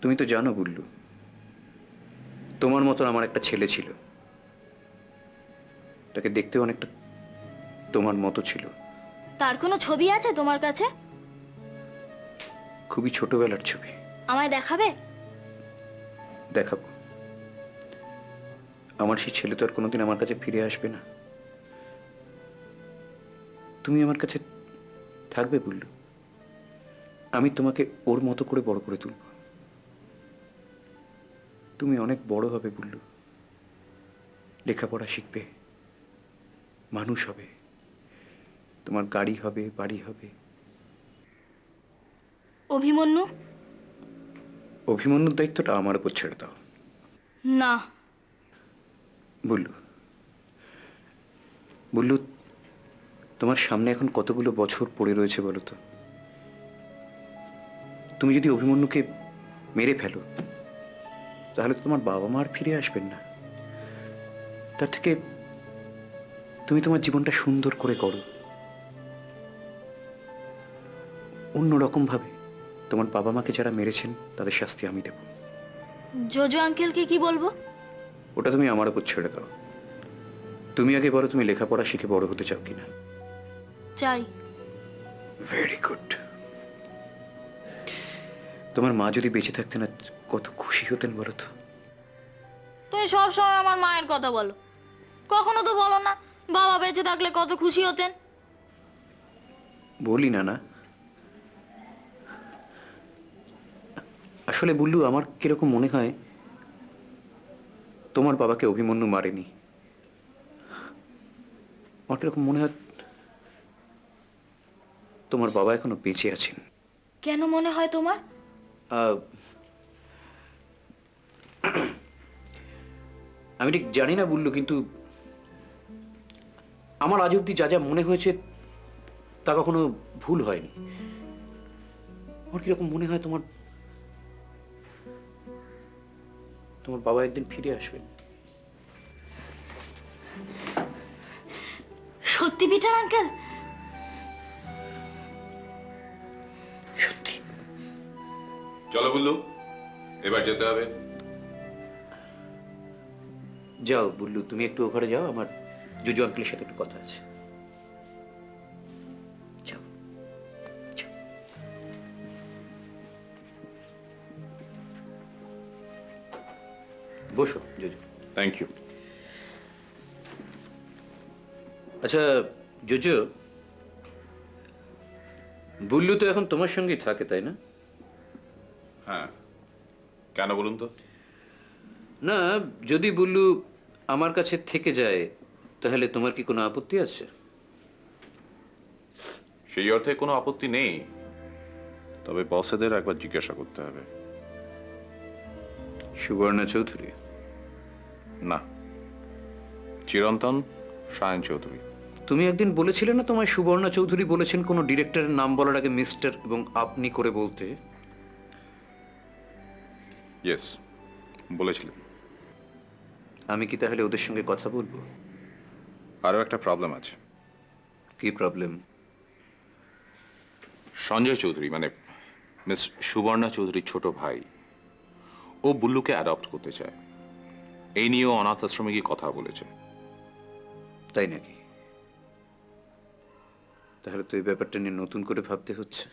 তুমি তো জানো বুল্লু, তোমার মতন আমার একটা ছেলে ছিল। তাকে দেখতে অনেকটা তোমার মতো ছিল। তার কোনো ছবি আছে তোমার কাছে? খুবই ছোটবেলার ছবি। আমায় দেখাবে? দেখাবো। আমার সেই ছেলে তো আর কোনোদিন আমার কাছে ফিরে আসবে না। তুমি আমার কাছে থাকবে বুল্লু। আমি তোমাকে ওর মতো করে বড় করে তুলব। তুমি অনেক বড় হবে বুল্লু। লেখাপড়া শিখবে, মানুষ হবে, তোমার গাড়ি হবে, বাড়ি হবে। অভিমন্যু? অভিমন্যুর দায়িত্বটা আমার উপর ছেড়ে দাও। না। বুল্লু, বুল্লু, তোমার সামনে এখন কতগুলো বছর পড়ে রয়েছে বলো তো। তুমি যদি অভিমন্যুকে মেরে ফেলো, তাহলে তো তোমার বাবা মা আর ফিরে আসবেন না। তার থেকে তুমি তোমার জীবনটা সুন্দর করে করো, অন্যরকম ভাবে। তোমার বাবা মাকে যারা মেরেছেন তাদের শাস্তি আমি দেব। জোজো আঙ্কেলকে কি বলবো? ওটা তুমি আমার উপর ছেড়ে দাও। তুমি আগে বলো, তুমি লেখাপড়া শিখে বড় হতে চাও কিনা। চাই। Very good. তোমার মা যদি বেঁচে থাকতেন, না কত খুশি হতেন বলো তো। তুমি সব সময় আমার মায়ের কথা বলো, কখনো তো বলো না বাবা বেঁচে থাকলে কত খুশি হতেন। বলি না না, আসলে বুল্লু, আমার কিরকম মনে হয় তোমার বাবাকে অভিমন্যু মারেনি। আমার কিরকম মনে হয় তোমার বাবা এখনো বেঁচে আছেন। কেন মনে হয় তোমার? আহ, আমি ঠিক জানি না বুল্লু, কিন্তু আমার আজ অব্দি যা যা মনে হয়েছে তা কখনো ভুল হয়নি। আমার কিরকম মনে হয় তোমার তোমার বাবা একদিন ফিরে আসবেন। সত্যি পিটার আঙ্কেল? সত্যি। চলো বুল্লু, এবার যেতে হবে। যাও বুল্লু, তুমি একটু ও ঘরে যাও, আমার জুজু আঙ্কেলের সাথে একটু কথা আছে। যাও, যাও। বসো জুজু। Thank you. আচ্ছা জুজু, বুল্লু তো এখন তোমার সঙ্গেই থাকে, তাই না? হ্যাঁ, কেন বলুন তো? না, যদি বুল্লু আমার কাছে থেকে যায়, তাহলে তোমার কি কোনো আপত্তি আছে? সেই অর্থে কোনো আপত্তি নেই, তবে বসেদের একবার জিজ্ঞাসা করতে হবে। সুবর্ণা চৌধুরী? না, চিরন্তন সায়ন চৌধুরী। তুমি একদিন বলেছিলে না তোমায় সুবর্ণা চৌধুরী বলেছেন কোনো ডিরেক্টরের নাম বলার আগে মিস্টার এবং আপনি করে বলতে? ইয়েস, বলেছিলেন। আমি কি তাহলে ওদের সঙ্গে কথা বলবো? আরও একটা প্রবলেম আছে। কি প্রবলেম? সঞ্জয় চৌধুরী মানে মিস সুবর্ণা চৌধুরীর ছোট ভাই, ও বুল্লুকে অ্যাডপ্ট করতে চায়। এই নিয়েও অনাথ আশ্রমে গিয়ে কথা বলেছে। তাই নাকি? তাহলে তো এই ব্যাপারটা নিয়ে নতুন করে ভাবতে হচ্ছে।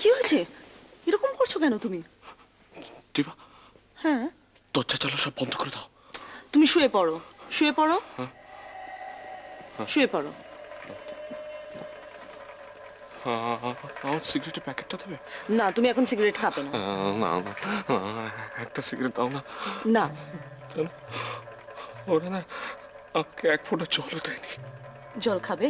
কি হয়েছে? এরকম করছো কেন তুমি? দিবা, হ্যাঁ, দরজা চালা সব বন্ধ করে দাও। তুমি শুয়ে পড়ো, শুয়ে পড়ো, শুয়ে পড়ো। আমার সিগারেটের প্যাকেটটা দেবে? না, তুমি এখন সিগারেট খাবে না। না না, একটা সিগারেট দাও না। না, কেন? ওরা না আমাকে এক ফোঁটা জলও দেয়নি। জল খাবে?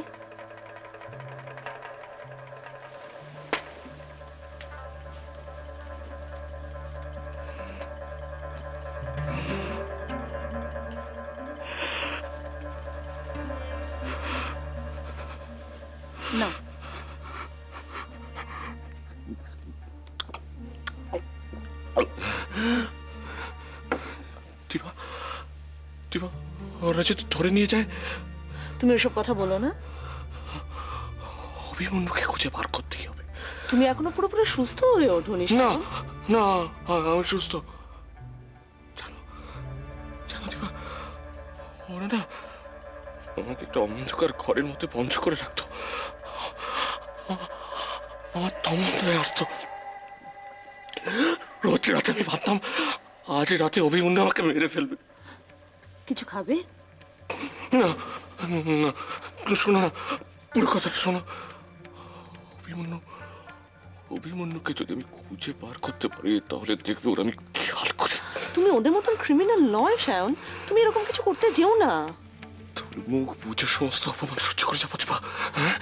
না, দিবা, দিবা, ওরা যদি ধরে নিয়ে যায়? তুমি ওসব কথা বলো না। অভিমন্যুকে খুঁজে বার করতেই হবে। তুমি এখনো পুরোপুরি সুস্থ হয়ে ওঠোনি। না না, আমি সুস্থ। জানো, জানো দিবা, ওরা না আমাকে একটা অন্ধকার ঘরের মধ্যে বন্ধ করে রাখতো। আমার দম বন্ধ হয়ে আসতো। রোজ রাতে আমি ভাবতাম আজ রাতে অভিমন্যু আমাকে মেরে ফেলবে। কিছু খাবে? না না, শোনো না, পুরো কথাটা শোনো। অভিমন্যু, অভিমন্যুকে যদি আমি খুঁজে বার করতে পারি তাহলে দেখবে ওরা আমি খেয়াল করি। তুমি ওদের মতন ক্রিমিনাল নয় সায়ন, তুমি এরকম কিছু করতে যেও না। তোর মুখ বুঝে সমস্ত অপমান সহ্য করে যাবো দিবা। হ্যাঁ,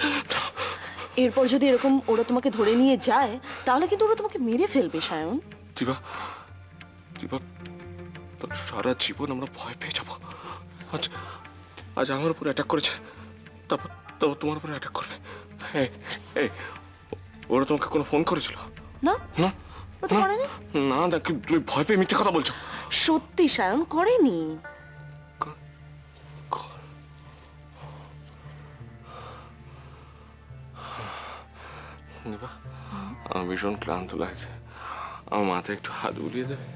এরপর যদি এরকম ওরা তোমাকে ধরে নিয়ে যায় তাহলে কিন্তু ওরা তোমাকে মেরে ফেলবে সায়ন। দিবা, দিবা, তোর সারা জীবন আমরা ভয় পেয়ে যাবো। আজ আজ আমার উপর অ্যাটাক করেছে, তারপর তারপর তোমার উপর অ্যাটাক করবে। এই এই, ওরা তোমাকে কোনো ফোন করেছিল? না, না ও তো করেনি। না, দেখ তুমি ভয় পেয়ে মিথ্যে কথা বলছো। সত্যি সায়ন করেনি। দিবা, আমার ভীষণ ক্লান্ত লাগছে, আমার মাথায় একটু হাত বুলিয়ে দেবে?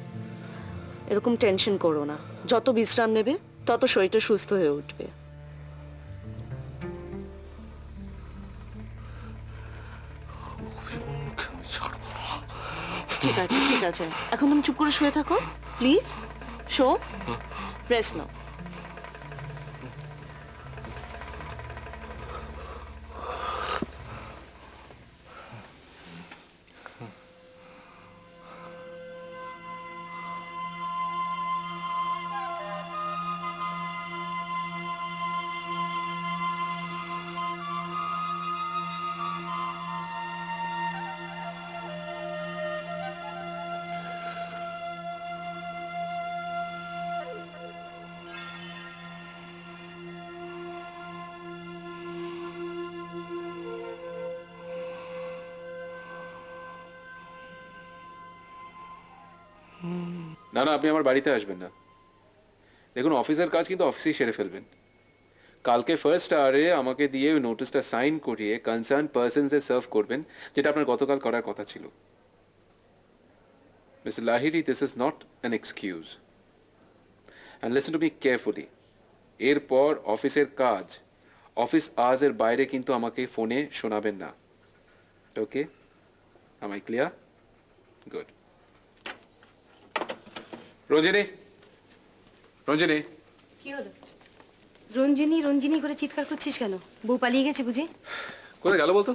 এরকম টেনশন করো না, যত বিশ্রাম নেবে তত শরীরটা সুস্থ হয়ে উঠবে। অভিমন্যুকে আমি ছাড়বো না। ঠিক আছে, ঠিক আছে, এখন তুমি চুপ করে শুয়ে থাকো প্লিজ। শো, রেস্ট নাও। না না, আপনি আমার বাড়িতে আসবেন না। দেখুন, অফিসের কাজ কিন্তু অফিসেই সেরে ফেলবেন। কালকে ফার্স্ট আওয়ারে আমাকে দিয়ে ওই নোটিশটা সাইন করিয়ে কনসার্ন পার্সনসদের সার্ভ করবেন, যেটা আপনার গতকাল করার কথা ছিল। Mister Lahiri, this is not an excuse, and listen to me carefully. এরপর অফিসের কাজ অফিস আওয়ার্সের বাইরে কিন্তু আমাকে ফোনে শোনাবেন না। ওকে, am I clear? Good. Ranjini, Ranjini, কি হলো? রঞ্জিনী রঞ্জিনী করে চিৎকার করছিস কেন? বউ পালিয়ে গেছে বুঝি? কোথায় গেল বলতো?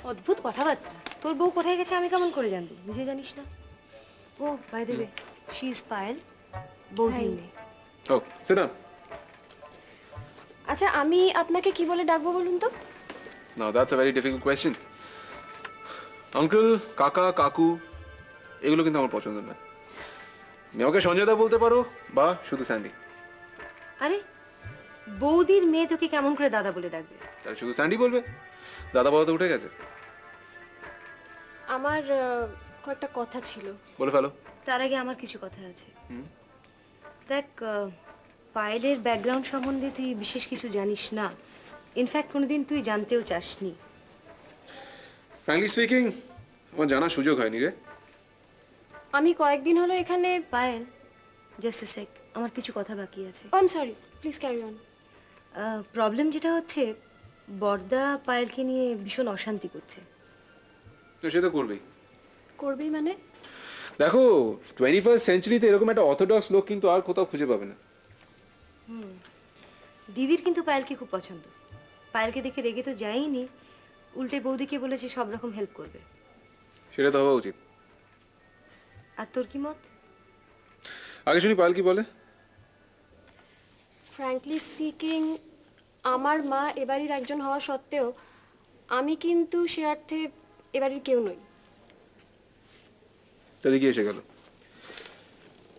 অদ্ভুত কথাবার্তা। তোর বউ কোথায় গেছে আমি কেমন করে জানবো? নিজে জানিস না? ও by the way, she is Payel, বৌদির মেয়ে। ও, sit down. আচ্ছা, আমি আপনাকে কি বলে ডাকবো বলুন তো? Now that's a very difficult question. Uncle, কাকা, কাকু এগুলো কিন্তু আমার পছন্দ না। তুমি আমাকে সঞ্জয়দা বলতে পারো বা শুধু স্যান্ডি। আরে বৌদির মেয়ে তোকে কেমন করে দাদা বলে ডাকবে? তাহলে শুধু স্যান্ডি বলবে। দাদা বাবা তো উঠে গেছে। আমার কয়েকটা কথা ছিল। বলে ফেলো। তার আগে আমার কিছু কথা আছে। দেখ, পায়েলের ব্যাকগ্রাউন্ড সম্বন্ধে তুই বিশেষ কিছু জানিস না। ইনফ্যাক্ট কোনোদিন তুই জানতেও চাসনি। ফ্র্যাঙ্কলি স্পিকিং, আমার জানার সুযোগ হয়নি রে। আমি কয়েকদিন হলো এখানে। পায়েল, জাস্ট এ সেক, আমার কিছু কথা বাকি আছে। I am sorry, please carry on. Problem যেটা হচ্ছে, বর্দা পায়েলকে নিয়ে ভীষণ অশান্তি করছে। তো সে তো করবেই। করবেই মানে? দেখো 21st সেঞ্চুরিতে এরকম একটা অর্থোডক্স লোক কিন্তু আর কোথাও খুঁজে পাবে না। দিদির কিন্তু পায়েলকে খুব পছন্দ। পায়েলকে দেখে রেগে তো যায়নি, উল্টে বৌদিকে বলেছে সব রকম হেল্প করবে। সেটা তো হওয়া উচিত। আর তোর কি মত? আগে শুনি পায়েল কি বলে। ফ্র্যাঙ্কলি স্পিকিং, আমার মা এবাড়ির একজন হওয়া সত্ত্বেও আমি কিন্তু সে অর্থে এবাড়ির কেউ নই। তাদের কি এসে গেল?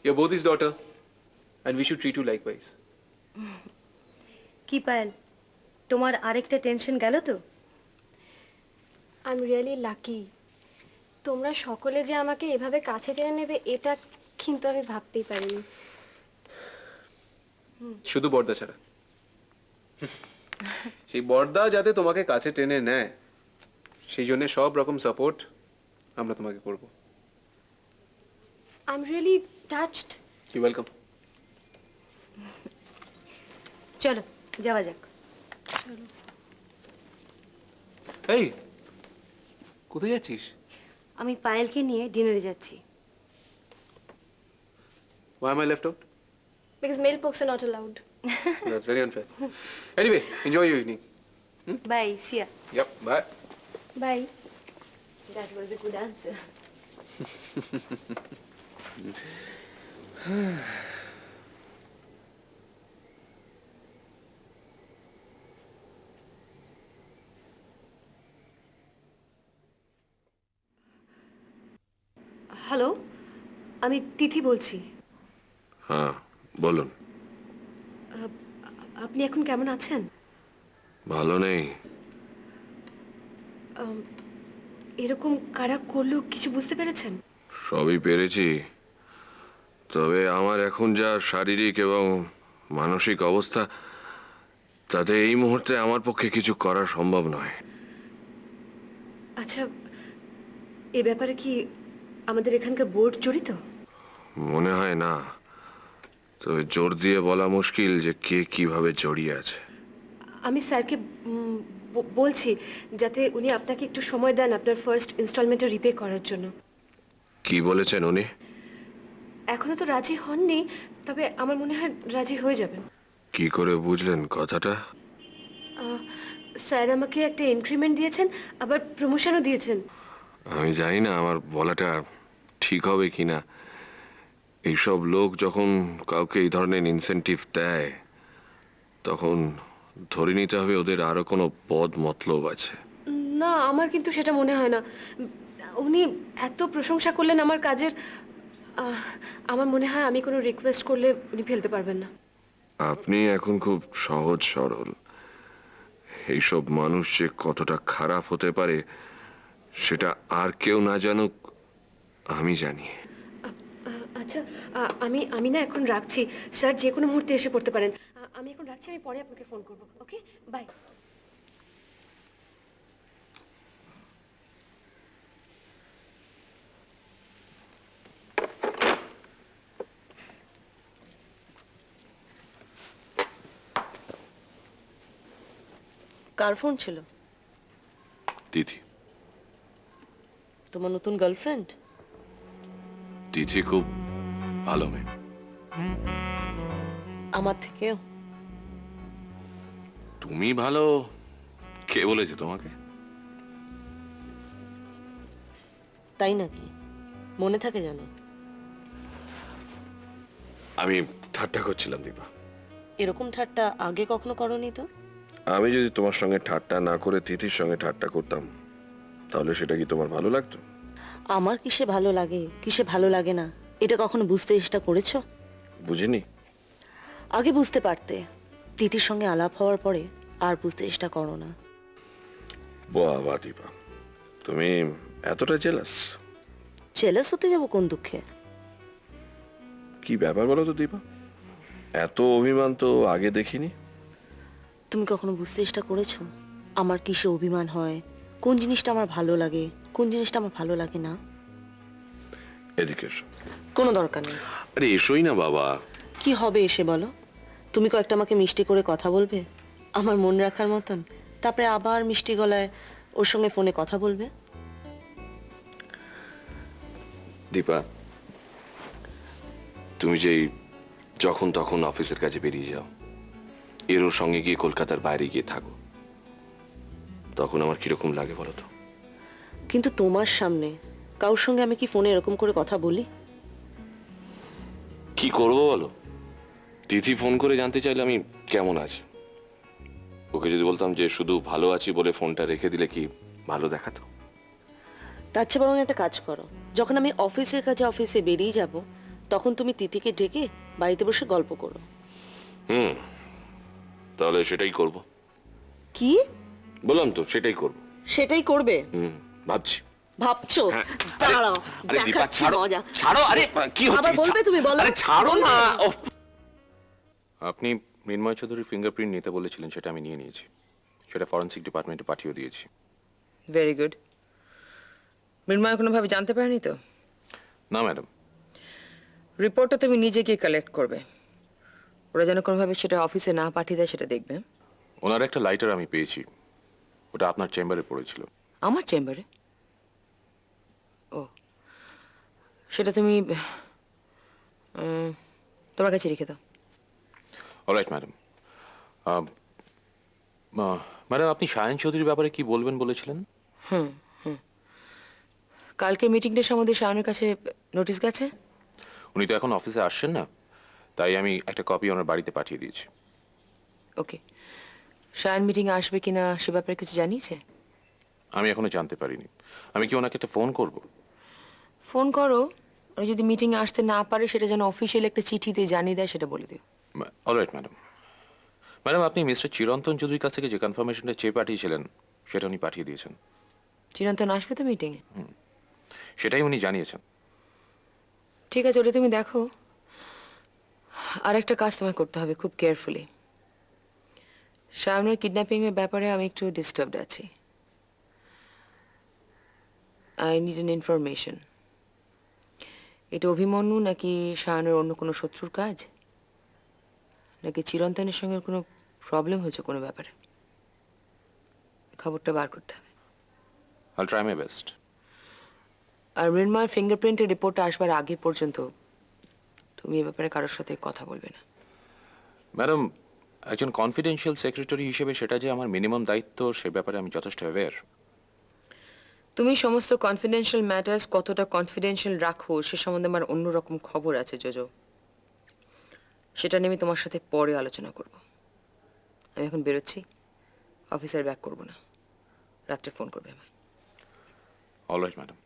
You're both his daughter and we should treat you likewise. কি পায়েল, তোমার আরেকটা টেনশন গেল তো? I am really lucky. তোমরা সকলে যে আমাকে এভাবে কাছে টেনে নেবে এটা কিন্তু আমি ভাবতেই পারিনি। শুধু বর্দা ছাড়া। সেই বর্দা যাতে তোমাকে কাছে টেনে নেয় সেই জন্য সব রকম সাপোর্ট আমরা তোমাকে করব। I am really touched. You welcome. চলো যাওয়া যাক। এই কোথায় যাচ্ছিস? আমি পায়েলকে নিয়ে ডিনারে যাচ্ছি। Why am I left out? Because male folks are not allowed. That's very unfair. Anyway, enjoy your evening. Bye, see ya. Yep, bye. Bye. That was a good answer. Hello, আমি তিথি বলছি। হ্যাঁ বলুন। আপনি এখন কেমন আছেন? ভালো নেই। এরকম কারা করলো কিছু বুঝতে পেরেছেন? সবই পেরেছি, তবে আমার এখন যা শারীরিক এবং মানসিক অবস্থা তাতে এই মুহূর্তে আমার পক্ষে কিছু করা সম্ভব নয়। আচ্ছা, এ ব্যাপারে কি আমাদের এখানকার বোর্ড জড়িত? মনে হয় না, তবে জোর দিয়ে বলা মুশকিল যে কে কিভাবে জড়িয়ে আছে। আমি স্যারকে বলছি যাতে উনি আপনাকে একটু সময় দেন আপনার ফার্স্ট ইনস্টলমেন্টটা রিপে করার জন্য। কি বলেছেন উনি? এখনো তো রাজি হননি, তবে আমার মনে হয় রাজি হয়ে যাবেন। কি করে বুঝলেন কথাটা? স্যার আমাকে একটা ইনক্রিমেন্ট দিয়েছেন, আবার প্রমোশনও দিয়েছেন। আমি জানি না আমার বলাটা ঠিক হবে কিনা। এইসব লোক যখন কাউকে এই ধরনের ইনসেনটিভ দেয় তখন ধরে নিতে হবে ওদের আরো কোনো বদ মতলব আছে। না, আমার কিন্তু সেটা মনে হয় না। উনি এত প্রশংসা করলেন আমার কাজের, আমার মনে হয় আমি কোনো রিকোয়েস্ট করলে উনি ফেলতে পারবেন না। আপনি এখন খুব সহজ সরল। এইসব মানুষ যে কতটা খারাপ হতে পারে সেটা আর কেউ না জানুক আমি জানি। আচ্ছা, আমি না এখন রাখছি। স্যার যে কোনো মুহূর্তে এসে পড়তে পারেন। আমি এখন রাখছি, আমি পরে আপনাকে ফোন করবো। ওকে, বাই। কার ফোন ছিল? তিথি। তোমার নতুন গার্লফ্রেন্ড? তিথি খুব ভালো মেয়ে। আমার থেকেও? তুমি ভালো কে বলেছে তোমাকে? তাই নাকি? মনে থাকে জানো? আমি ঠাট্টা করছিলাম দীপা। এরকম ঠাট্টা আগে কখনো করনি তো? আমি যদি তোমার সঙ্গে ঠাট্টা না করে তিথির সঙ্গে ঠাট্টা করতাম তাহলে সেটা কি তোমার ভালো লাগতো? আমার কিসে ভালো লাগে কিসে ভালো লাগে না এটা কখনো বুঝতে চেষ্টা করেছো? বুঝিনি। আগে বুঝতে পারতে, তিথির সঙ্গে আলাপ হওয়ার পরে আর বুঝতে চেষ্টা করো না। বাবা দীপা, তুমি এতটা জেলাস? জেলাস হতে যাবো কোন দুঃখে? কি ব্যাপার বলো তো দীপা, এত অভিমান তো আগে দেখিনি। তুমি কখনো বুঝতে চেষ্টা করেছো আমার কিসে অভিমান হয়, কোন জিনিসটা আমার ভালো লাগে কোন জিনিসটা আমার ভালো লাগে না? এদিকে এসো। কোনো দরকার নেই। আরে এসোই না বাবা। কি হবে এসে বলো? তুমি কয়েকটা আমাকে মিষ্টি করে কথা বলবে আমার মন রাখার মতন, তারপরে আবার মিষ্টি গলায় ওর সঙ্গে ফোনে কথা বলবে। দীপা, তুমি যে যখন তখন অফিসের কাছে বেরিয়ে যাও, এর ওর সঙ্গে গিয়ে কলকাতার বাইরে গিয়ে থাকো, তখন আমার কিরকম লাগে বলো তো? কিন্তু তোমার সামনে কারোর সঙ্গে আমি কি ফোনে এরকম করে কথা বলি? কি করবো বলো? তিথি ফোন করে জানতে চাইলে আমি কেমন আছি, ওকে যদি বলতাম যে শুধু ভালো আছি বলে ফোনটা রেখে দিলে কি ভালো দেখাতো? তার চেয়ে বরং একটা কাজ করো, যখন আমি অফিসের কাছে অফিসে বেরিয়ে যাব তখন তুমি তিথিকে ডেকে বাড়িতে বসে গল্প করো। তাহলে সেটাই করব। কি? বললাম তো সেটাই করব। সেটাই করবে? ভাবছি। ভাবছো? হ্যাঁ। দাঁড়াও, আরে দীপা, দেখাচ্ছি ছাড়ো, মজা। ছাড়ো, আরে কি হচ্ছে? আবার বলবে তুমি, বলো। আরে ছাড়ো না। আপনি মৃন্ময় চৌধুরীর ফিঙ্গারপ্রিন্ট নিতে বলেছিলেন, সেটা আমি নিয়ে নিয়েছি। সেটা ফরেন্সিক ডিপার্টমেন্টে পাঠিয়ে দিয়েছি। Very good. মৃন্ময় কোনোভাবে জানতে পারেনি তো? না ম্যাডাম। রিপোর্টটা তুমি নিজে গিয়ে কালেক্ট করবে, ওরা যেন কোনোভাবে সেটা অফিসে না পাঠিয়ে দেয় সেটা দেখবে। ওনার একটা লাইটার আমি পেয়েছি, ওটা আপনার চেম্বারে পড়েছিল। আমার চেম্বারে? ও, সেটা তুমি তোমার কাছে রেখে দাও। Alright madam. ম্যাডাম, আপনি সায়ন চৌধুরীর ব্যাপারে কি বলবেন বলেছিলেন? কালকে মিটিংটার সম্বন্ধে শায়নের কাছে নোটিশ গেছে। উনি তো এখন অফিসে আসছেন না, তাই আমি একটা কপি ওনার বাড়িতে পাঠিয়ে দিয়েছি। ওকে, শায়ন মিটিংয়ে আসবে কিনা সে ব্যাপারে কিছু জানিয়েছে? আমি এখনো জানতে পারিনি। আমি কি ওনাকে একটা ফোন করব? ফোন করো, আর যদি মিটিংয়ে আসতে না পারে সেটা যেন অফিসিয়াল একটা চিঠি দিয়ে জানিয়ে দেয় সেটা বলে দিও। Alright madam. ম্যাডাম, আপনি মিস্টার চিরন্তন চৌধুরীর কাছ থেকে যে কনফার্মেশনটা চেয়ে পাঠিয়েছিলেন সেটা উনি পাঠিয়ে দিয়েছেন। চিরন্তন আসবে তো মিটিংয়ে? সেটাই উনি জানিয়েছেন। ঠিক আছে, ওটা তুমি দেখো। আর একটা কাজ তোমায় করতে হবে খুব কেয়ারফুলি। শায়নের কিডন্যাপিংয়ের ব্যাপারে আমি একটু ডিস্টার্বড আছি। I need an information. এটা অভিমন্যু নাকি শায়নের অন্য কোনো শত্রুর কাজ, নাকি চিরন্তনের সঙ্গে কোনো প্রবলেম হয়েছে কোনো ব্যাপারে? খবরটা বার করতে হবে। আইল ট্রাই মাই বেস্ট। আর মৃন্ময়ের ফিঙ্গারপ্রিন্টের রিপোর্টটা আসবার আগে পর্যন্ত তুমি এ ব্যাপারে কারোর সাথে কথা বলবে না। ম্যাডাম, একজন কনফিডেন্সিয়াল সেক্রেটারি হিসেবে সেটা যে আমার মিনিমাম দায়িত্ব সে ব্যাপারে আমি যথেষ্ট অ্যাওয়্যার। তুমি সমস্ত কনফিডেন্সিয়াল ম্যাটার্স কতটা কনফিডেন্সিয়াল রাখো সে সম্বন্ধে আমার অন্যরকম খবর আছে জোজো। সেটা নিয়ে আমি তোমার সাথে পরে আলোচনা করব। আমি এখন বেরোচ্ছি, অফিসের ব্যাক করবো না, রাত্রে ফোন করবে আমায়। Alright madam.